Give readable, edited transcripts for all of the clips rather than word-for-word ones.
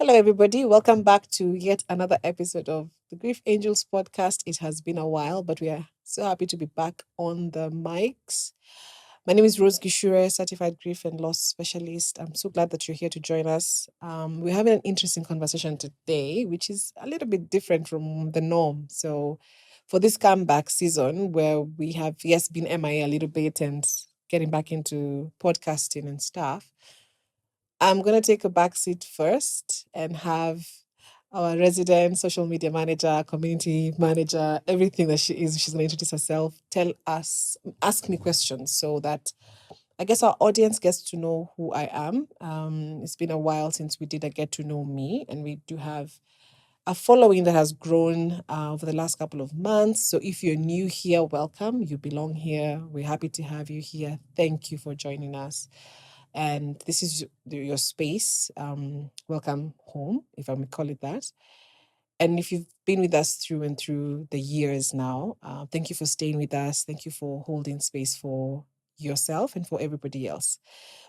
Hello, everybody. Welcome back to yet another episode of the Grief Angels podcast. It has been a while, but we are so happy to be back on the mics. My name is Rose Gichure, certified grief and loss specialist. I'm so glad that you're here to join us. We're having an interesting conversation today, which is a little bit different from the norm. So, for this comeback season, where we have, yes, been MIA a little bit and getting back into podcasting and stuff, I'm going to take a back seat first and have our resident social media manager, community manager, everything that she is, she's going to introduce herself, tell us, ask me questions so that I guess our audience gets to know who I am. It's been a while since we did a get to know me, and we do have a following that has grown over the last couple of months. So if you're new here, welcome. You belong here. We're happy to have you here. Thank you for joining us. And this is your space. Welcome home, if I may call it that. And if you've been with us through and through the years now, thank you for staying with us. Thank you for holding space for yourself and for everybody else.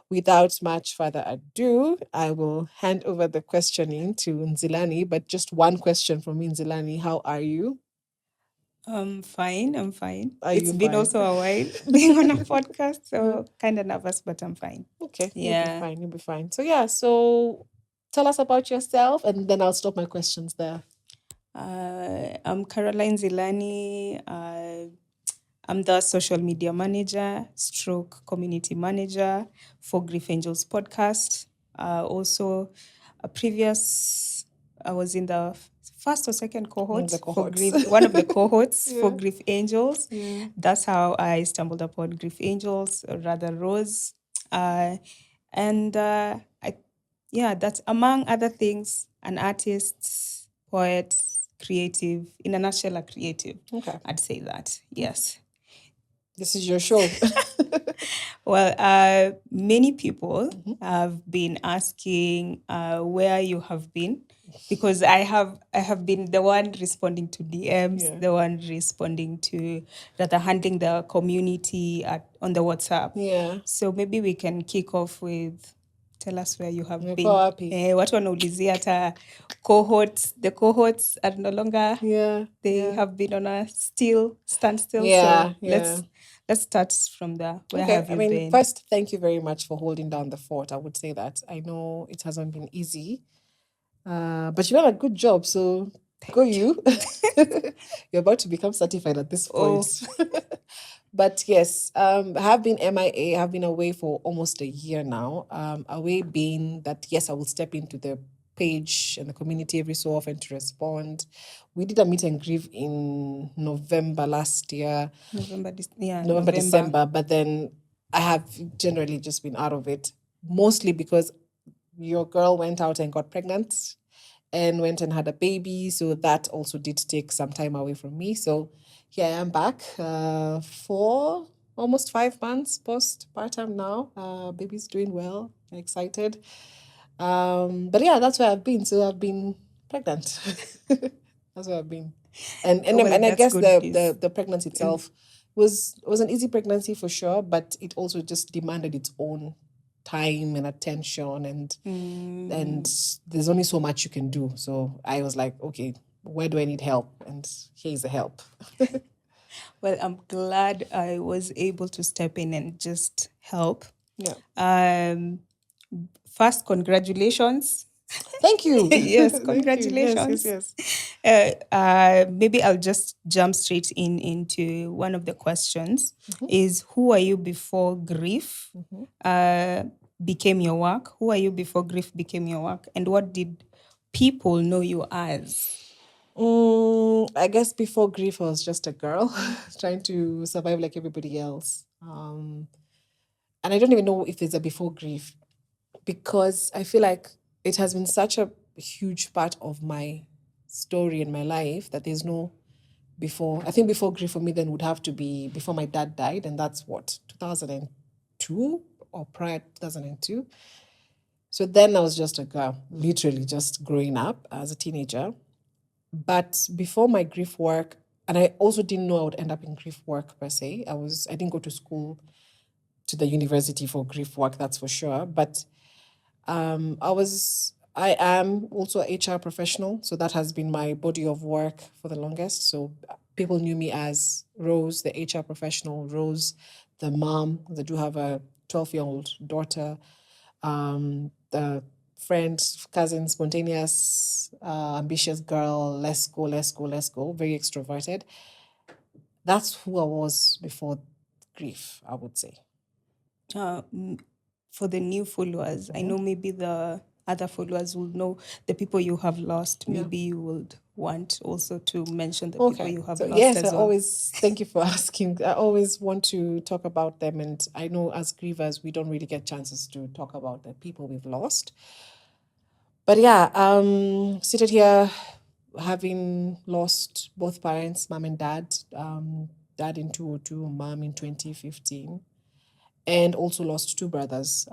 Without much further ado, I will hand over the questioning to Nzilani, but just one question from me, Nzilani. How are you? I'm fine. I'm fine. Are It's you been fine? also a while being on a podcast, so kind of nervous, but I'm fine. Okay, you'll be Yeah. fine. You'll be fine. So yeah, so tell us about yourself, and then I'll stop my questions there. I'm Caroline Zilani. I'm the social media manager, stroke community manager for Grief Angels podcast. Also, a previous, I was in the first or second cohort The for cohorts. Grief, one of the cohorts for Yeah. Grief Angels. Yeah. That's how I stumbled upon Grief Angels, or rather Rose. And that's among other things, an artist, poet, creative, in a nutshell, a creative. Okay. I'd say that, yes. This is your show. Well, many people have been asking where you have been, because I have been the one responding to DMs, Yeah. the one responding to rather handling the community on the WhatsApp. Yeah. So maybe we can kick off with tell us where you have Umekuwa been. wapi? Watu wanaulizia hata the cohorts are no longer, Yeah. they Yeah. have been on a standstill. Yeah. So Yeah. let's start from there. Where Okay. have you been? First, thank you very much for holding down the fort. I would say that. I know it hasn't been easy, but you've done a good job. So go you. You're about to become certified at this point. But yes, I have been MIA. I've been away for almost a year now. Away being that, yes, I will step into the page and the community every so often to respond. We did a meet and grieve in November last year. November, December. But then I have generally just been out of it, mostly because your girl went out and got pregnant and went and had a baby. So that also did take some time away from me. So here I am back for almost 5 months postpartum now. Baby's doing well. I'm excited. But yeah, that's where I've been. So I've been pregnant. That's where I've been. And I guess the pregnancy itself was an easy pregnancy for sure, but it also just demanded its own time and attention, and there's only so much you can do. So I was like, okay, where do I need help? And here's the help. Well, I'm glad I was able to step in and just help. Yeah. First, congratulations. Thank you. Yes, congratulations. Yes. Maybe I'll just jump straight into one of the questions. Is who are you before grief became your work? Who are you before grief became your work? And what did people know you as? I guess before grief, I was just a girl trying to survive like everybody else. And I don't even know if there's a before grief, because I feel like it has been such a huge part of my story in my life that there's no before. I think before grief for me then would have to be before my dad died, and that's what, 2002 or prior to 2002. So then I was just a girl, literally just growing up as a teenager. But before my grief work, and I also didn't know I would end up in grief work per se. I didn't go to school, to the university for grief work, that's for sure. But I was I am also a HR professional, so that has been my body of work for the longest. So people knew me as Rose, the HR professional, Rose, the mom, 'cause I do have a 12-year-old daughter, the friend, cousin, spontaneous, ambitious girl, let's go, let's go, let's go, very extroverted. That's who I was before grief, I would say. For the new followers, I know maybe the other followers will know the people you have lost. Yeah. Maybe you would want also to mention the people Okay. you have So lost yes, I as well. always thank you for asking. I always want to talk about them, and I know as grievers we don't really get chances to talk about the people we've lost. But yeah, seated here having lost both parents, mom and dad, dad in 2002, mom in 2015, and also lost two brothers.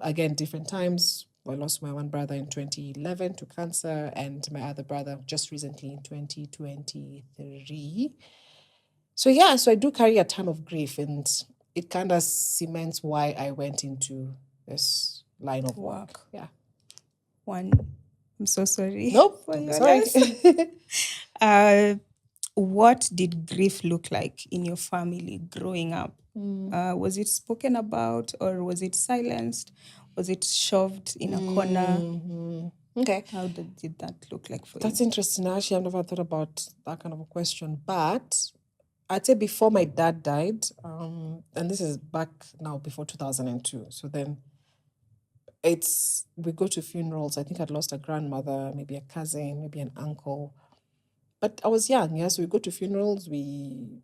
Again, different times. I lost my one brother in 2011 to cancer, and my other brother just recently in 2023. So yeah, so I do carry a ton of grief, and it kind of cements why I went into this line of work. Yeah. I'm so sorry Nope. for Don't be your sorry. loss. What did grief look like in your family growing up? Was it spoken about, or was it silenced? Was it shoved in a corner? Okay. How did that look like for That's you? interesting. Actually, I've never thought about that kind of a question. But I'd say before my dad died, and this is back now before 2002. So then we go to funerals. I think I'd lost a grandmother, maybe a cousin, maybe an uncle. But I was young, yeah. So we go to funerals, I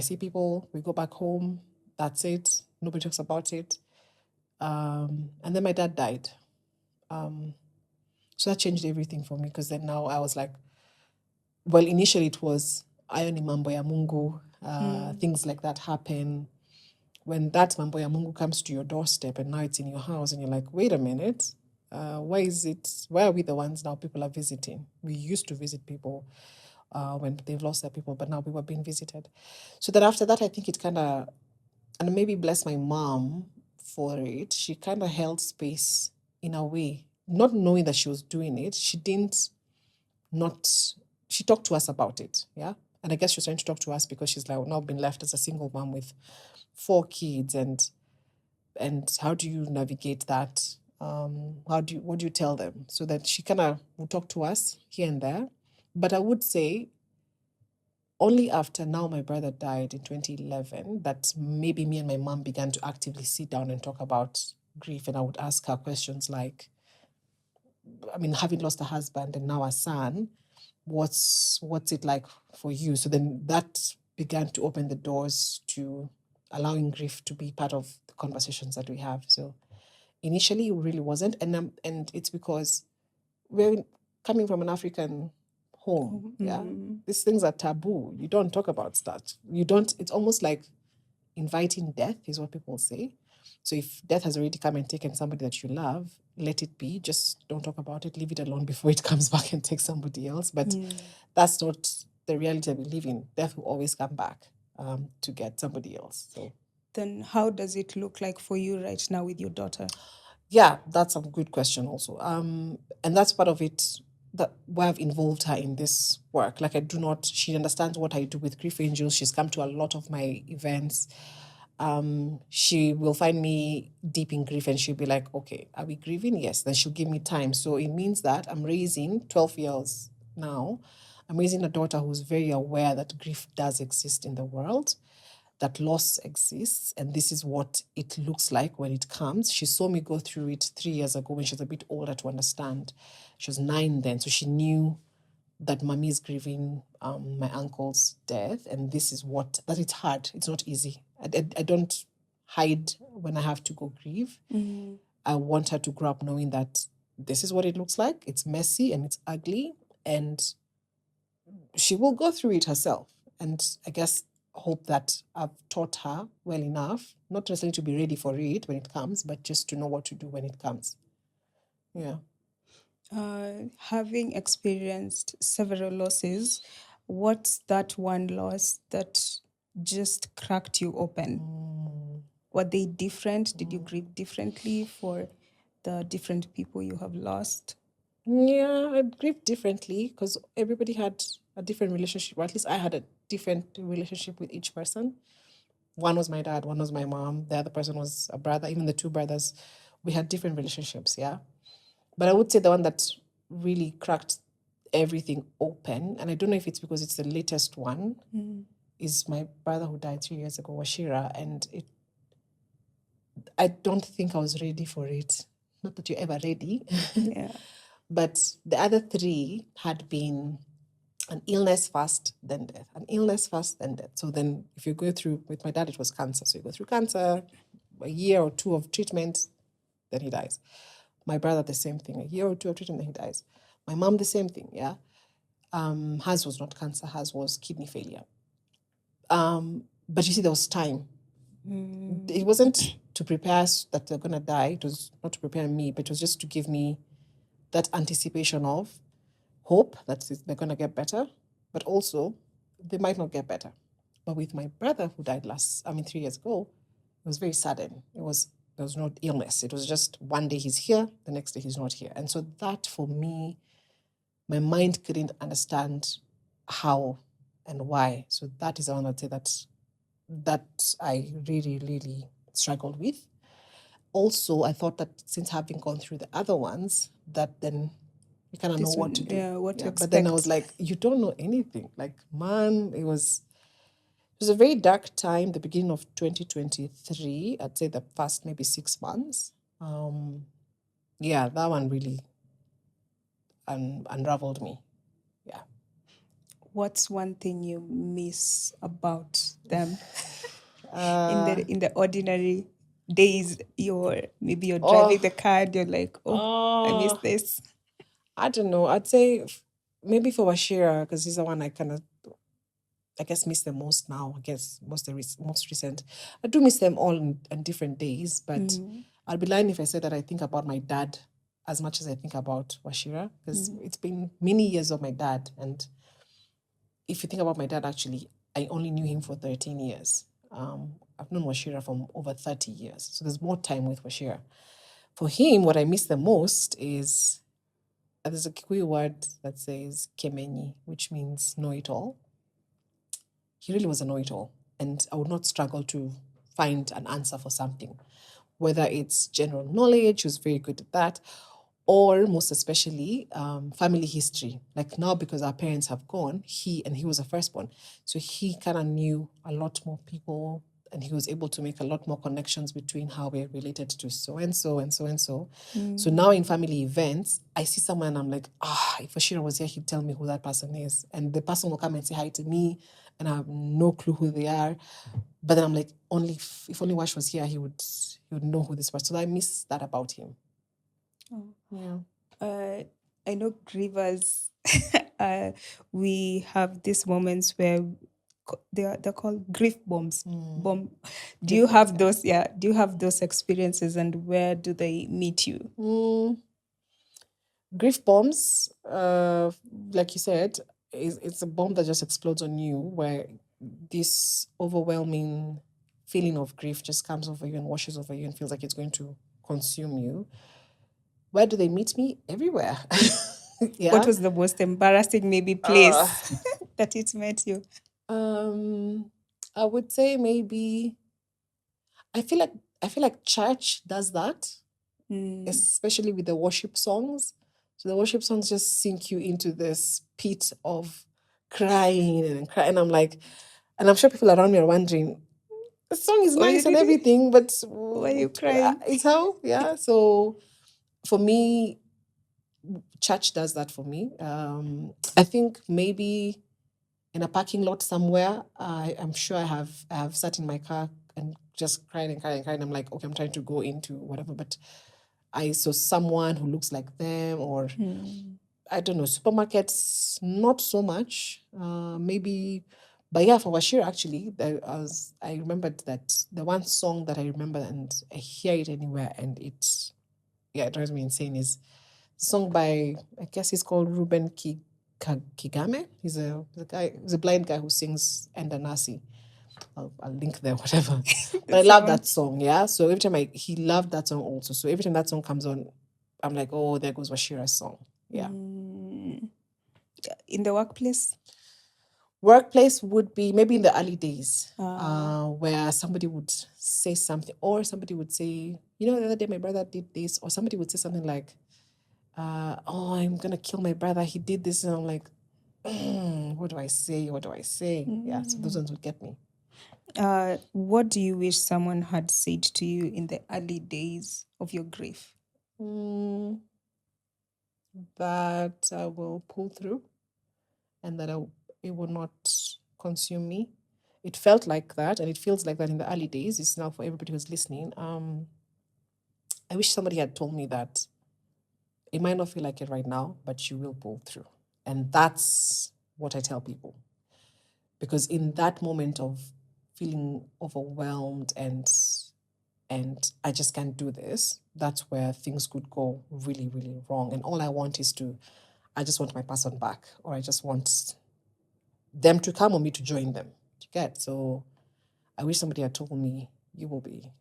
see people, we go back home, that's it. Nobody talks about it. And then my dad died. So that changed everything for me, because then now I was like, well, initially it was ayo ni mambo ya Mungu, things like that happen. When that mambo ya Mungu comes to your doorstep and now it's in your house and you're like, wait a minute, why are we the ones now people are visiting? We used to visit people when they've lost their people, but now people are being visited. So then after that, I think it kind of, and maybe bless my mom for it, she kind of held space in a way, not knowing that she was doing it. She talked to us about it, yeah. And I guess she was trying to talk to us because she's like now been left as a single mom with 4 kids, and how do you navigate that? What do you tell them? So that she kind of would talk to us here and there. But I would say only after now my brother died in 2011 that maybe me and my mom began to actively sit down and talk about grief. And I would ask her questions like, I mean, having lost a husband and now a son, what's it like for you? So then that began to open the doors to allowing grief to be part of the conversations that we have. So initially it really wasn't, and it's because we're coming from an African home. Yeah, these things are taboo. You don't talk about that. You don't. It's almost like inviting death is what people say. So if death has already come and taken somebody that you love, let it be. Just don't talk about it. Leave it alone before it comes back and takes somebody else. But that's not the reality we live in. Death will always come back to get somebody else. So Then how does it look like for you right now with your daughter? yeah, that's a good question also. And that's part of it, that why I've involved her in this work. Like she understands what I do with Grief Angels. She's come to a lot of my events. She will find me deep in grief and she'll be like, okay, are we grieving? Yes. Then she'll give me time. So it means that I'm raising 12 years now. I'm raising a daughter who's very aware that grief does exist in the world, that loss exists, and this is what it looks like when it comes. She saw me go through it 3 years ago when she was a bit older to understand. She was 9 then, so she knew that mommy is grieving my uncle's death, and this is that it's hard. It's not easy. I don't hide when I have to go grieve. I want her to grow up knowing that this is what it looks like. It's messy and it's ugly, and she will go through it herself. And I guess hope that I've taught her well enough, not necessarily to be ready for it when it comes, but just to know what to do when it comes. Yeah. Having experienced several losses, what's that one loss that just cracked you open? Were they different? Did you grieve differently for the different people you have lost? Yeah, I grieved differently because everybody had a different relationship, or at least I had a different relationship with each person. One was my dad, one was my mom, the other person was a brother, even the two brothers. We had different relationships, yeah. But I would say the one that really cracked everything open, and I don't know if it's because it's the latest one, is my brother who died 3 years ago, Washira, and I don't think I was ready for it. Not that you're ever ready. Yeah. But the other three had been an illness first, then death, an illness first, then death. So then if you go through, with my dad, it was cancer. So you go through cancer, a year or two of treatment, then he dies. My brother, the same thing, a year or two of treatment, then he dies. My mom, the same thing, yeah. Hers was not cancer, hers was kidney failure. But you see, there was time. It wasn't to prepare us that they're going to die. It was not to prepare me, but it was just to give me that anticipation of hope that they're going to get better, but also they might not get better. But with my brother who died 3 years ago, it was very sudden. There was no illness. It was just one day he's here, the next day he's not here. And so that for me, my mind couldn't understand how and why. So that is the one I'd say that I really, really struggled with. Also, I thought that since having gone through the other ones, that then you kind of know what to do. Yeah, what to expect. But then I was like, you don't know anything. Like, man, it was a very dark time, the beginning of 2023. I'd say the first maybe 6 months. Yeah, that one really unraveled me. Yeah. What's one thing you miss about them in the ordinary days? You're driving the car and you're like, I miss this. I don't know. I'd say maybe for Washira, because he's the one I kind of, I guess, miss the most now. I guess most recent. I do miss them all on different days, but I'll be lying if I say that I think about my dad as much as I think about Washira, because it's been many years of my dad. And if you think about my dad, actually, I only knew him for 13 years. I've known Washira for over 30 years. So there's more time with Washira. For him, what I miss the most is there's a Kikuyu word that says kemenyi, which means know-it-all. He really was a know-it-all, and I would not struggle to find an answer for something, whether it's general knowledge, he was very good at that, or most especially family history. Like now, because our parents have gone, he was a firstborn, so he kind of knew a lot more people, and he was able to make a lot more connections between how we're related to so and so and so and so. So now in family events, I see someone and I'm like, if Ashira was here, he'd tell me who that person is. And the person will come and say hi to me, and I have no clue who they are. But then I'm like, if only Wash was here, he would know who this person. So I miss that about him. Yeah. I know grievers, we have these moments where they're called grief bombs. Do you have those? Yeah. Do you have those experiences, and where do they meet you? Grief bombs, like you said, it's a bomb that just explodes on you, where this overwhelming feeling of grief just comes over you and washes over you and feels like it's going to consume you. Where do they meet me? Everywhere. Yeah. What was the most embarrassing maybe place that it met you? I would say maybe I feel like church does that, especially with the worship songs. So the worship songs just sink you into this pit of crying and crying. I'm like, and I'm sure people around me are wondering, the song is nice and everything, but why are you crying? It's how, yeah. So for me, church does that for me. I think maybe in a parking lot somewhere, I'm sure I have sat in my car and just cried and cried and cried. I'm like, okay, I'm trying to go into whatever, but I saw someone who looks like them, or I don't know, supermarkets, not so much. Maybe, but yeah, for Washir actually, I remembered that the one song that I remember and I hear it anywhere and it drives me insane is a song by, I guess he's called Ruben Kigame. He's a blind guy who sings Enda Nasi. I'll link there, whatever. But I That's love someone. that song, yeah. So every time he loved that song also. So every time that song comes on, I'm like, oh, there goes Washira's song. Yeah. In the workplace? Workplace would be maybe in the early days, where somebody would say something, or somebody would say, the other day my brother did this, or somebody would say something like, oh, I'm gonna kill my brother. He did this, and I'm like, what do I say? What do I say? Yeah, so those ones would get me. What do you wish someone had said to you in the early days of your grief? That I will pull through, and that it will not consume me. It felt like that, and it feels like that in the early days. It's now for everybody who's listening. I wish somebody had told me that it might not feel like it right now, but you will pull through. And that's what I tell people. Because in that moment of feeling overwhelmed and I just can't do this, that's where things could go really, really wrong. And all I want is I just want my person back, or I just want them to come or me to join them. You get? So I wish somebody had told me, you will be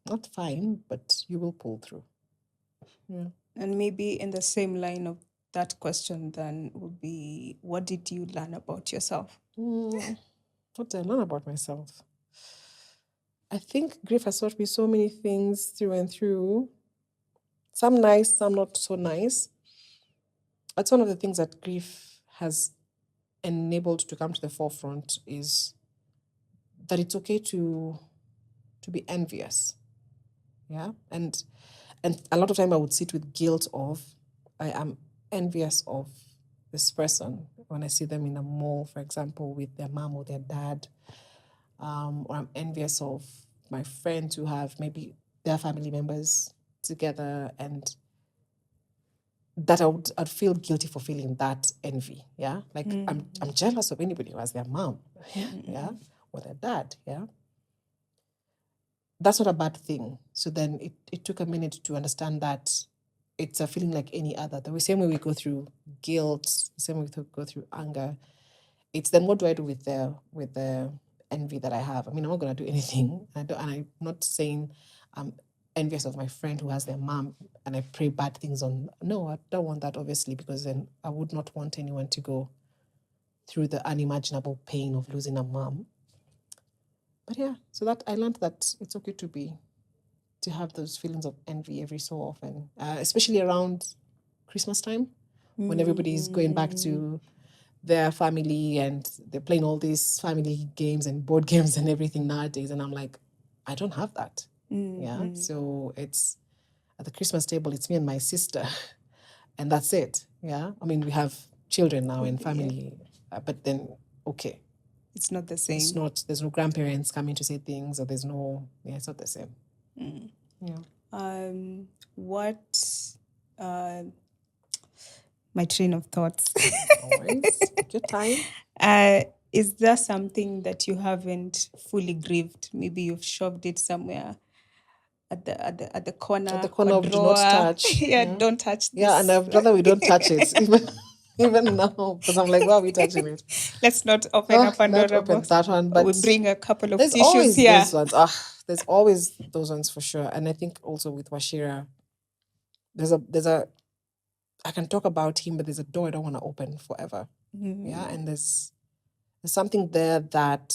not fine, but you will pull through. Yeah. And maybe in the same line of that question then would be, what did you learn about yourself? What did I learn about myself? I think grief has taught me so many things through and through. Some nice, some not so nice. That's one of the things that grief has enabled to come to the forefront, is that it's okay to be envious. Yeah. And a lot of time I would sit with guilt of, I am envious of this person when I see them in a mall, for example, with their mom or their dad. Or I'm envious of my friends who have maybe their family members together, and that I'd feel guilty for feeling that envy. Yeah. Like I'm jealous of anybody who has their mom, yeah, or their dad. Yeah. That's not a bad thing. So then it took a minute to understand that it's a feeling like any other. The same way we go through guilt, the same way we go through anger. It's then, what do I do with the envy that I have? I mean, I'm not going to do anything. And I'm not saying I'm envious of my friend who has their mom and I pray bad things on. No, I don't want that, obviously, because then I would not want anyone to go through the unimaginable pain of losing a mom. But yeah, so that I learned that it's okay to have those feelings of envy every so often, especially around Christmas time, when everybody's going back to their family and they're playing all these family games and board games and everything nowadays. And I'm like, I don't have that. Yeah. So it's at the Christmas table, it's me and my sister, and that's it. Yeah. I mean, we have children now and family, but then, okay. It's not the same. It's not, there's no grandparents coming to say things, or there's no, it's not the same. Yeah. What my train of thoughts. Always take your time. Is there something that you haven't fully grieved? Maybe you've shoved it somewhere at the corner. At the corner of do not touch. Don't touch this. Yeah, and I'd rather we don't touch it, even now, because I'm like, why are we touching it? Let's not open up Pandora box. That one, but we bring a couple of there's tissues always here. those ones. There's always those ones for sure. And I think also with Washira, there's a I can talk about him, but there's a door I don't want to open forever. Yeah, and there's something there that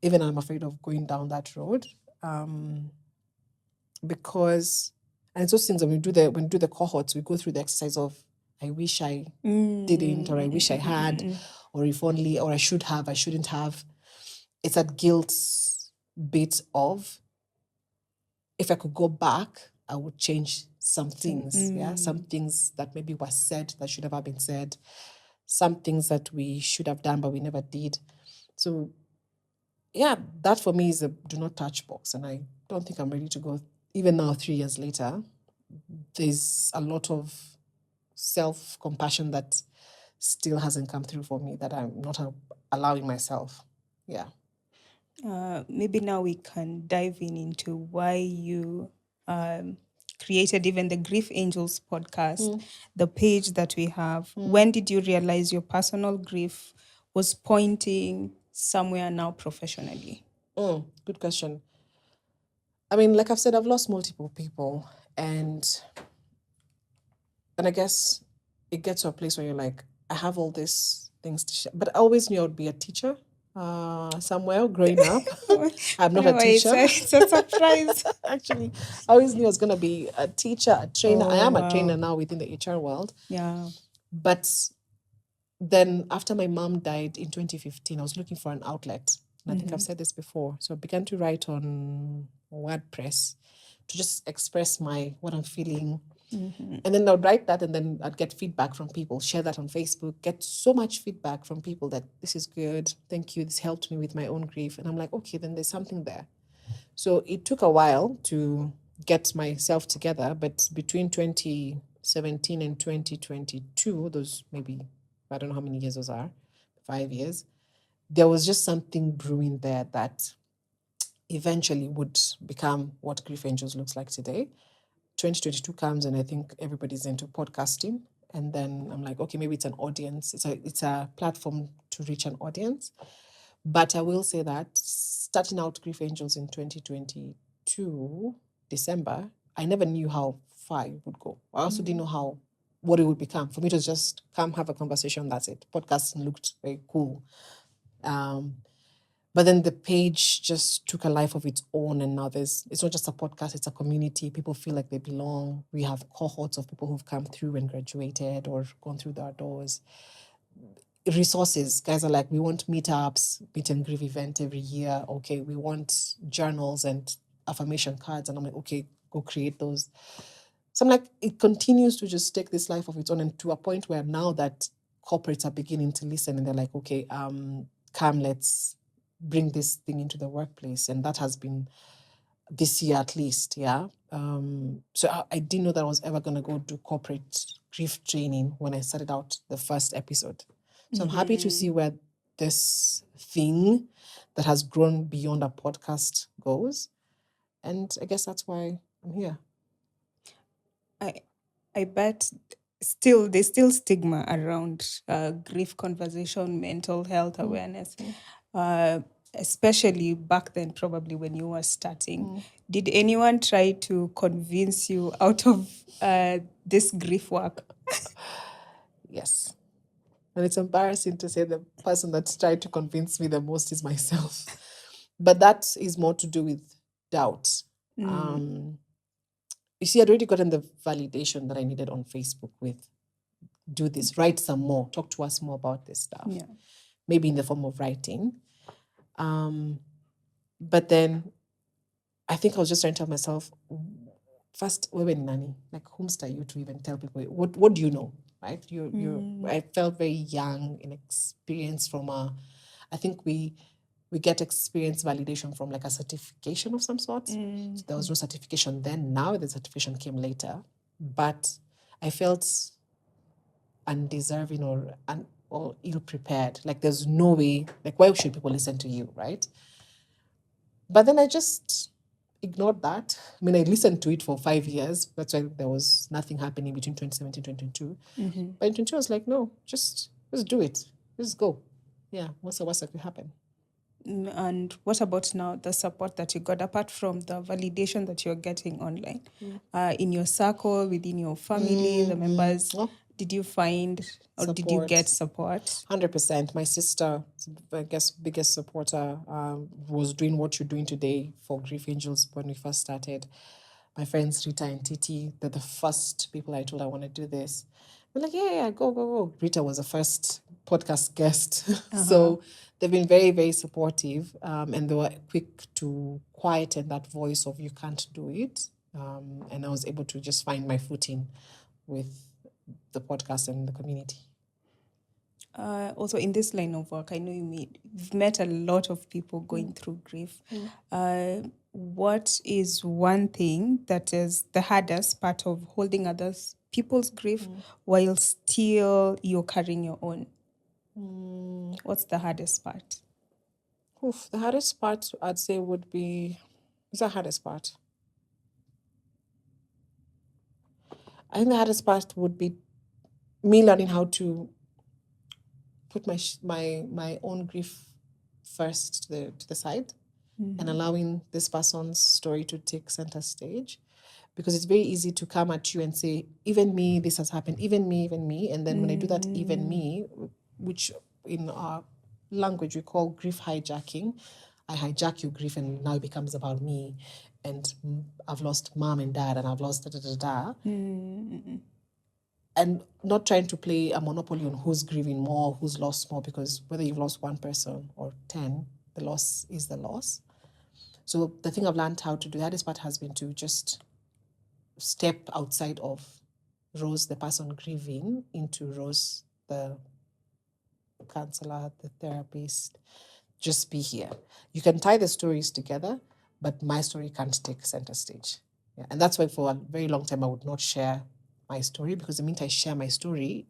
even I'm afraid of going down that road, because, and it's those things when we do the cohorts, we go through the exercise of, I wish I didn't, or I wish I had, or if only, or I should have, I shouldn't have. It's that guilt bit of, if I could go back, I would change some things. Yeah, some things that maybe were said that should have been said, some things that we should have done but we never did. So yeah, that for me is a do not touch box, and I don't think I'm ready to go. Even now, 3 years later, there's a lot of self-compassion that still hasn't come through for me, that I'm not allowing myself. Yeah. Maybe now we can dive into why you created even the Grief Angels podcast, the page that we have. When did you realize your personal grief was pointing somewhere now professionally? Good question. I mean, like I've said, I've lost multiple people, and I guess it gets to a place where you're like, I have all these things to share. But I always knew I would be a teacher somewhere growing up. I'm not a Whatever, it's teacher. it's a surprise. Actually, I always knew I was going to be a teacher, a trainer. I Oh, am a trainer wow. now within the HR world. Yeah. But then after my mom died in 2015, I was looking for an outlet. And I think I've said this before. So I began to write on WordPress to just express what I'm feeling. And then I'd write that, and then I'd get feedback from people, share that on Facebook, get so much feedback from people that this is good, thank you, this helped me with my own grief. And I'm like, okay, then there's something there. So it took a while to get myself together, but between 2017 and 2022, those maybe, I don't know how many years those are, 5 years, there was just something brewing there that eventually would become what Grief Angels looks like today. 2022 comes, and I think everybody's into podcasting. And then I'm like, okay, maybe it's an audience. It's a platform to reach an audience. But I will say that starting out Grief Angels in 2022, December, I never knew how far it would go. I also didn't know what it would become. For me, it was just come have a conversation, that's it. Podcasting looked very cool. But then the page just took a life of its own, and now it's not just a podcast, it's a community. People feel like they belong. We have cohorts of people who've come through and graduated or gone through our doors. Resources, guys are like, we want meetups, meet and grieve event every year. Okay, we want journals and affirmation cards. And I'm like, okay, go create those. So I'm like, it continues to just take this life of its own, and to a point where now that corporates are beginning to listen, and they're like, okay, come, let's bring this thing into the workplace. And that has been this year at least, yeah. So I didn't know that I was ever going to go do corporate grief training when I started out the first episode. So I'm happy to see where this thing that has grown beyond a podcast goes. And I guess that's why I'm here. I bet there's still stigma around grief conversation, mental health awareness. Especially back then, probably when you were starting. Did anyone try to convince you out of this grief work? Yes. And it's embarrassing to say the person that's tried to convince me the most is myself. But that is more to do with doubt. You see, I'd already gotten the validation that I needed on Facebook with do this, write some more, talk to us more about this stuff. Yeah. Maybe in the form of writing. But then I think I was just trying to tell myself, first, wewe ni nani? Like, whomst are you to even tell people? What do you know, right? I felt very young, inexperienced from I think we get experience validation from like a certification of some sort. So there was no certification then. Now the certification came later. But I felt undeserving or ill-prepared. Like, there's no way, like, why should people listen to you, right? But then I just ignored that. I mean, I listened to it for 5 years. That's why there was nothing happening between 2017 and 2022. But in 2022, I was like, no, just do it. Just go. Yeah, what's the worst that could happen? And what about now, the support that you got, apart from the validation that you're getting online? In your circle, within your family, the members, did you find or did you get support? 100%. My sister, I guess, biggest supporter, was doing what you're doing today for Grief Angels when we first started. My friends Rita and Titi, they're the first people I told I want to do this. They're like, yeah, go. Rita was the first podcast guest. So they've been very, very supportive, and they were quick to quieten that voice of you can't do it. And I was able to just find my footing with the podcast and the community. Also, in this line of work, I know you've met a lot of people going through grief. What is one thing that is the hardest part of holding others people's grief while still you're carrying your own? What's the hardest part? The hardest part, I'd say, would be... What's the hardest part? I think the hardest part would be me learning how to put my own grief first to the side and Mhm. allowing this person's story to take center stage, because it's very easy to come at you and say, even me, this has happened, even me. And then when I do that, even me, which in our language we call grief hijacking, I hijack your grief and now it becomes about me. And I've lost mom and dad and I've lost da da da da. And not trying to play a monopoly on who's grieving more, who's lost more, because whether you've lost one person or 10, the loss is the loss. So the thing I've learned how to do, the hardest part has been to just step outside of Rose, the person grieving, into Rose, the counselor, the therapist. Just be here. You can tie the stories together, but my story can't take center stage. Yeah. And that's why for a very long time I would not share my story, because the minute I share my story,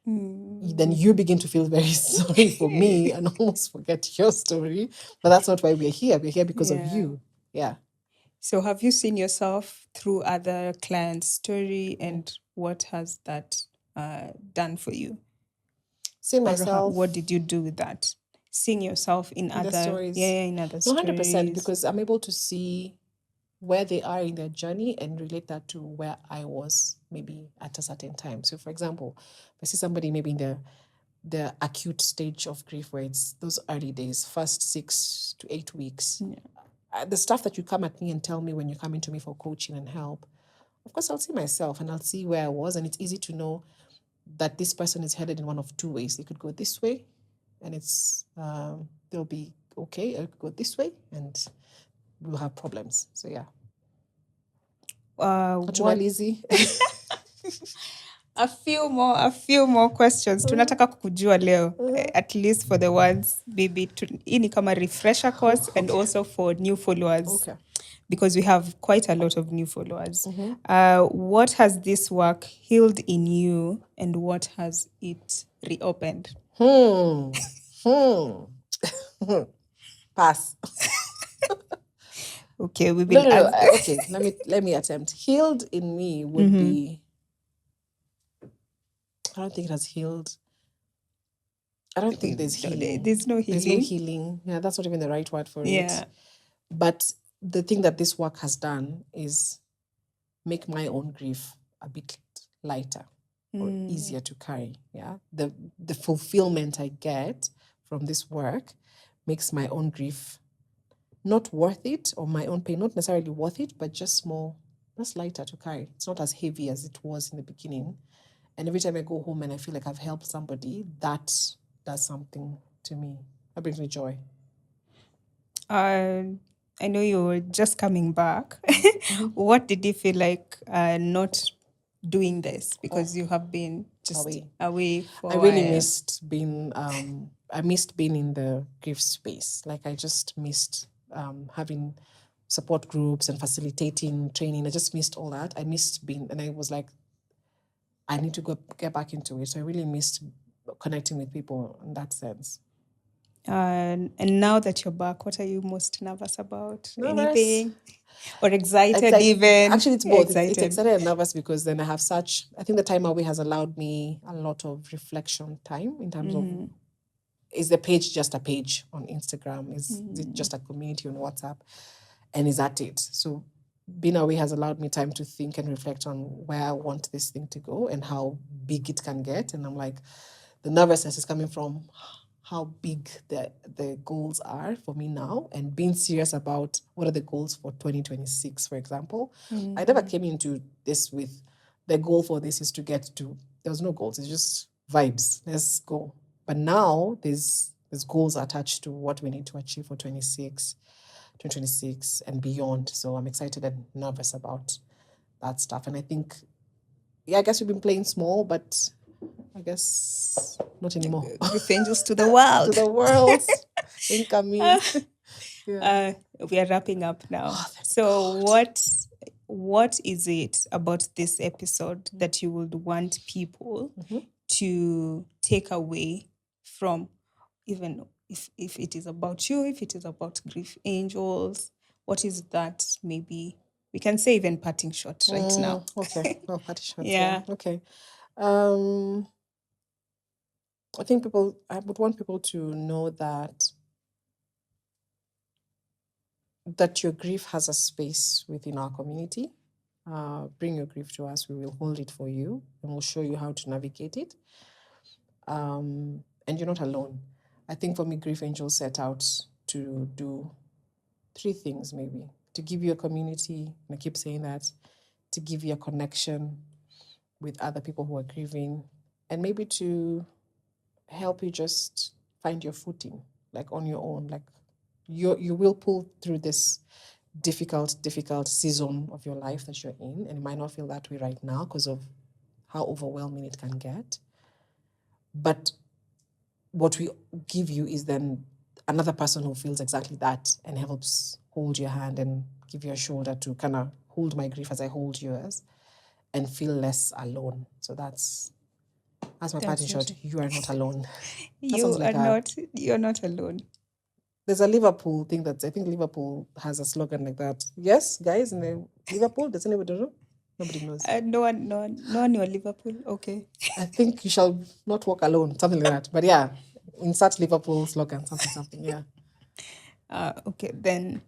then you begin to feel very sorry for me and almost forget your story. But that's not why we're here. We're here because of you. Yeah. So have you seen yourself through other clients' story, and what has that done for you? Seeing Or myself what did you do with that? Seeing yourself in in the other, stories. in other No, 100%, stories. because I'm able to see where they are in their journey and relate that to where I was maybe at a certain time. So for example, if I see somebody maybe in the acute stage of grief, where it's those early days, first 6 to 8 weeks, the stuff that you come at me and tell me when you're coming to me for coaching and help, of course I'll see myself and I'll see where I was, and it's easy to know that this person is headed in one of two ways. They could go this way and it's they'll be okay, or it could go this way and we'll have problems. So yeah. What Easy. a few more questions tunataka kukujua leo, at least for the ones maybe hii ni kama refresher course and also for new followers, because we have quite a lot of new followers. What has this work healed in you, and what has it reopened? Pass. Okay, we will okay, let me attempt. Healed in me would be, I don't think it has healed. I don't think there's healing. There's no healing. There's no healing. Yeah, that's not even the right word for it. But the thing that this work has done is make my own grief a bit lighter or easier to carry. Yeah. The fulfillment I get from this work makes my own grief not worth it, or my own pain not necessarily worth it, but just more, just lighter to carry. It's not as heavy as it was in the beginning. And every time I go home and I feel like I've helped somebody, that does something to me. That brings me joy. I know you were just coming back. What did you feel like not doing this, because you have been just away for I really missed being I missed being in the grief space. Like I just missed having support groups and facilitating training. I just missed all that. I missed being, and I was like, I need to get back into it. So I really missed connecting with people in that sense. And now that you're back, what are you most nervous about? Nervous. Anything? Or excited even? Actually, it's both. Excited. It's excited and nervous, because then I think the time away has allowed me a lot of reflection time in terms of, is the page just a page on Instagram? Is it just a community on WhatsApp? And is that it? So being away has allowed me time to think and reflect on where I want this thing to go and how big it can get. And I'm like, the nervousness is coming from how big the goals are for me now, and being serious about what are the goals for 2026, for example. I never came into this with the goal for this is to get to, there was no goals, it's just vibes, let's go. But now there's goals attached to what we need to achieve for 2026 and beyond. So I'm excited and nervous about that stuff. And I think, I guess we've been playing small, but I guess not anymore. Grief Angels to the world. To the world. Incoming. We are wrapping up now. So what is it about this episode that you would want people to take away from, even if it is about you, if it is about Grief Angels? What is that? Maybe we can say even parting shot right now. Okay. Well, parting shots. Yeah. Okay. I think I would want people to know that that your grief has a space within our community. Bring your grief to us. We will hold it for you and we'll show you how to navigate it. And you're not alone. I think for me, Grief Angels set out to do 3 things maybe. To give you a community, and I keep saying that, to give you a connection with other people who are grieving, and maybe to help you just find your footing, like on your own. Like you will pull through this difficult season of your life that you're in, and it might not feel that way right now because of how overwhelming it can get. But what we give you is then another person who feels exactly that and helps hold your hand and give you a shoulder to kind of hold my grief as I hold yours and feel less alone. So that's my part in short. You are not alone. You're not alone. There's a Liverpool thing I think Liverpool has a slogan like that. Yes, guys, in the Liverpool, does anybody know? Nobody knows. No one knew Liverpool. Okay. I think you shall not walk alone, something like that. But yeah, insert Liverpool slogan, something, yeah. Okay, then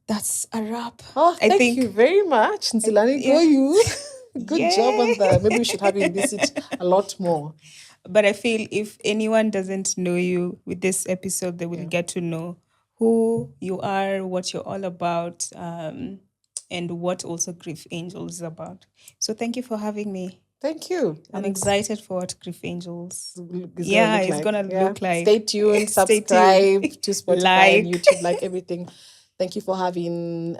that's a wrap. Oh, thank you very much, Nsilani. Go you. Good job on that. Maybe we should have you visit a lot more. But I feel if anyone doesn't know you with this episode, they will get to know who you are, what you're all about, and what also Grief Angels is about. So thank you for having me. Thank you. I'm excited for what Grief Angels is gonna look like. Stay tuned, subscribe to Spotify and YouTube, like everything. Thank you for having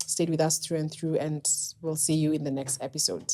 stayed with us through and through, and we'll see you in the next episode.